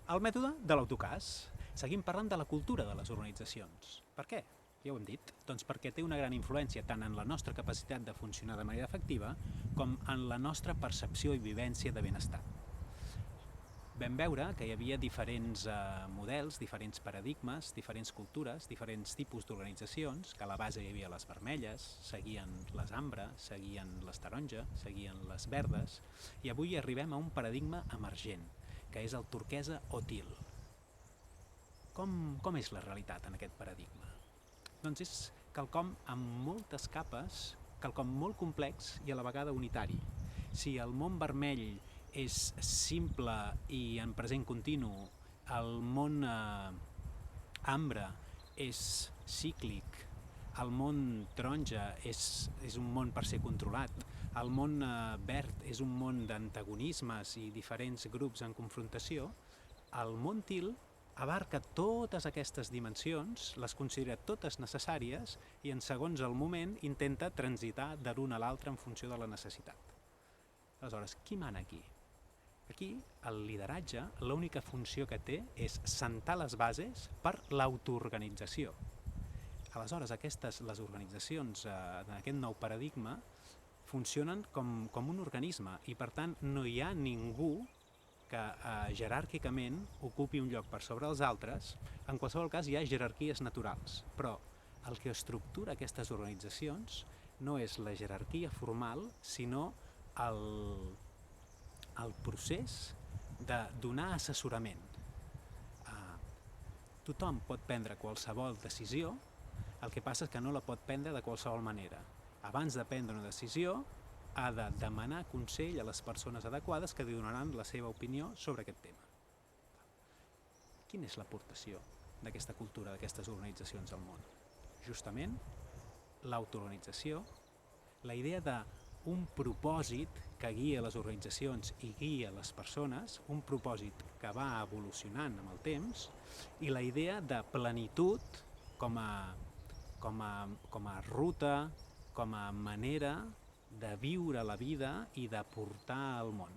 El mètode de l'autocàs. Seguim parlant de la cultura de les organitzacions. Per què? Ja ho hem dit. Doncs perquè té una gran influència tant en la nostra capacitat de funcionar de manera efectiva com en la nostra percepció i vivència de benestar. Vam veure que hi havia diferents models, diferents paradigmes, diferents cultures, diferents tipus d'organitzacions, que a la base hi havia les vermelles, seguien les ambre, seguien les taronja, seguien les verdes, i avui arribem a un paradigma emergent, que és el turquesa o til. Com és la realitat en aquest paradigma? Doncs és quelcom amb moltes capes, quelcom molt complex i a la vegada unitari. Si el món vermell és simple i en present continu, el món ambre és cíclic, el món taronja és un món per ser controlat, el món verd és un món d'antagonismes i diferents grups en confrontació, el món til abarca totes aquestes dimensions, les considera totes necessàries i en segons el moment intenta transitar de l'una a l'altra en funció de la necessitat. Aleshores, qui mana aquí? Aquí, el lideratge, l'única funció que té és sentar les bases per l'autoorganització. Aleshores, les organitzacions en aquest nou paradigma funcionen com un organisme i, per tant, no hi ha ningú que jeràrquicament ocupi un lloc per sobre els altres. En qualsevol cas, hi ha jerarquies naturals, però el que estructura aquestes organitzacions no és la jerarquia formal, sinó el procés de donar assessorament. Tothom pot prendre qualsevol decisió, el que passa és que no la pot prendre de qualsevol manera. Abans de prendre una decisió, ha de demanar consell a les persones adequades que li donaran la seva opinió sobre aquest tema. Quina és l'aportació d'aquesta cultura, d'aquestes organitzacions al món? Justament l'autoorganització, la idea d'un propòsit que guia les organitzacions i guia les persones, un propòsit que va evolucionant amb el temps, i la idea de plenitud com a ruta, com a manera de viure la vida i de portar al món.